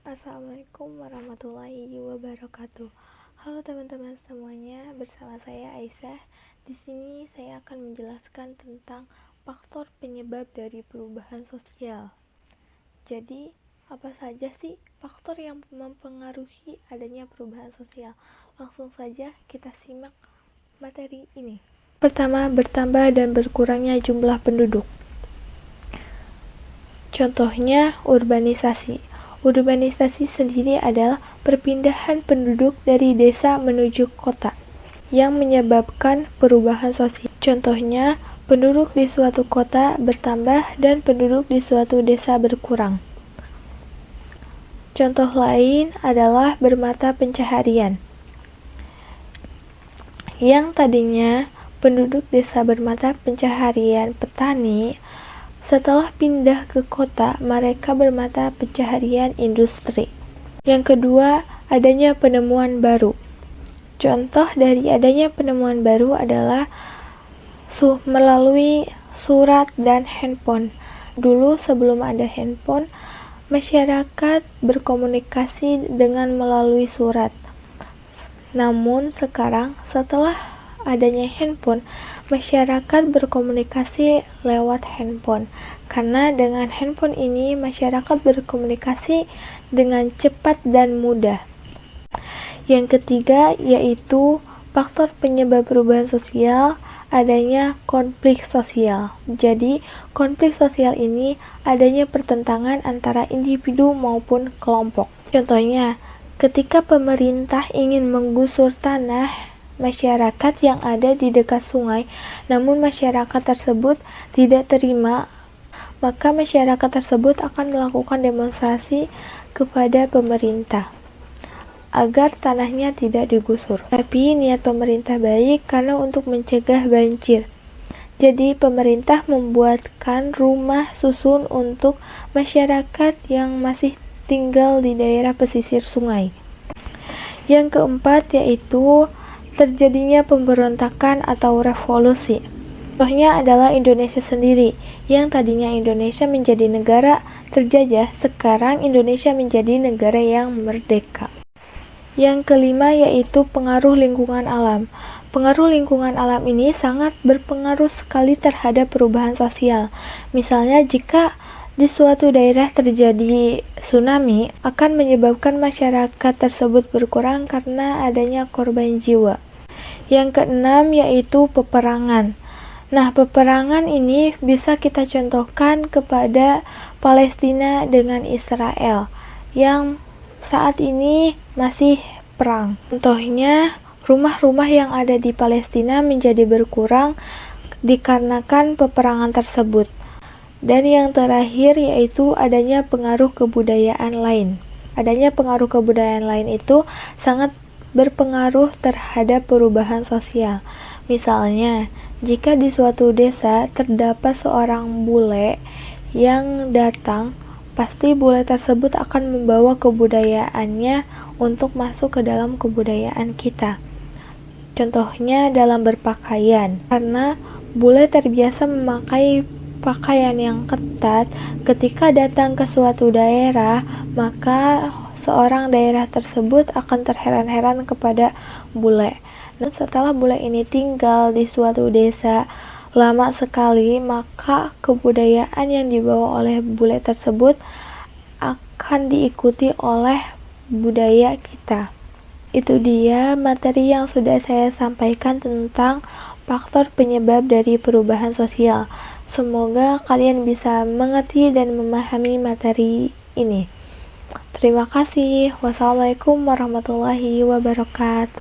Assalamualaikum warahmatullahi wabarakatuh. Halo teman-teman semuanya, bersama saya Aisyah. Di sini saya akan menjelaskan tentang faktor penyebab dari perubahan sosial. Jadi, apa saja sih faktor yang mempengaruhi adanya perubahan sosial? Langsung saja kita simak materi ini. Pertama, bertambah dan berkurangnya jumlah penduduk. Contohnya, urbanisasi. Urbanisasi sendiri adalah perpindahan penduduk dari desa menuju kota yang menyebabkan perubahan sosial. Contohnya, penduduk di suatu kota bertambah dan penduduk di suatu desa berkurang. Contoh lain adalah bermata pencaharian. Yang tadinya penduduk desa bermata pencaharian petani, setelah pindah ke kota, mereka bermata pencaharian industri. Yang kedua, adanya penemuan baru. Contoh dari adanya penemuan baru adalah melalui surat dan handphone. Dulu sebelum ada handphone, masyarakat berkomunikasi dengan melalui surat. Namun sekarang setelah adanya handphone, masyarakat berkomunikasi lewat handphone. Karena dengan handphone ini masyarakat berkomunikasi dengan cepat dan mudah. Yang ketiga yaitu faktor penyebab perubahan sosial, adanya konflik sosial. Jadi, konflik sosial ini adanya pertentangan antara individu maupun kelompok. Contohnya, ketika pemerintah ingin menggusur tanah masyarakat yang ada di dekat sungai, namun masyarakat tersebut tidak terima, maka masyarakat tersebut akan melakukan demonstrasi kepada pemerintah agar tanahnya tidak digusur. Tapi niat pemerintah baik karena untuk mencegah banjir. Jadi pemerintah membuatkan rumah susun untuk masyarakat yang masih tinggal di daerah pesisir sungai. Yang keempat yaitu terjadinya pemberontakan atau revolusi. Contohnya adalah Indonesia sendiri, yang tadinya Indonesia menjadi negara terjajah, sekarang Indonesia menjadi negara yang merdeka. Yang kelima yaitu pengaruh lingkungan alam. Pengaruh lingkungan alam ini sangat berpengaruh sekali terhadap perubahan sosial. Misalnya jika di suatu daerah terjadi tsunami, akan menyebabkan masyarakat tersebut berkurang karena adanya korban jiwa. Yang keenam yaitu peperangan. Nah, peperangan ini bisa kita contohkan kepada Palestina dengan Israel yang saat ini masih perang. Contohnya, rumah-rumah yang ada di Palestina menjadi berkurang dikarenakan peperangan tersebut. Dan yang terakhir yaitu adanya pengaruh kebudayaan lain. Adanya pengaruh kebudayaan lain itu sangat berpengaruh terhadap perubahan sosial. Misalnya, jika di suatu desa terdapat seorang bule yang datang, pasti bule tersebut akan membawa kebudayaannya untuk masuk ke dalam kebudayaan kita. Contohnya dalam berpakaian, karena bule terbiasa memakai pakaian yang ketat, ketika datang ke suatu daerah, maka seorang daerah tersebut akan terheran-heran kepada bule. Dan setelah bule ini tinggal di suatu desa lama sekali, maka kebudayaan yang dibawa oleh bule tersebut akan diikuti oleh budaya kita. Itu dia materi yang sudah saya sampaikan tentang faktor penyebab dari perubahan sosial. Semoga kalian bisa mengerti dan memahami materi ini. Terima kasih. Wassalamualaikum warahmatullahi wabarakatuh.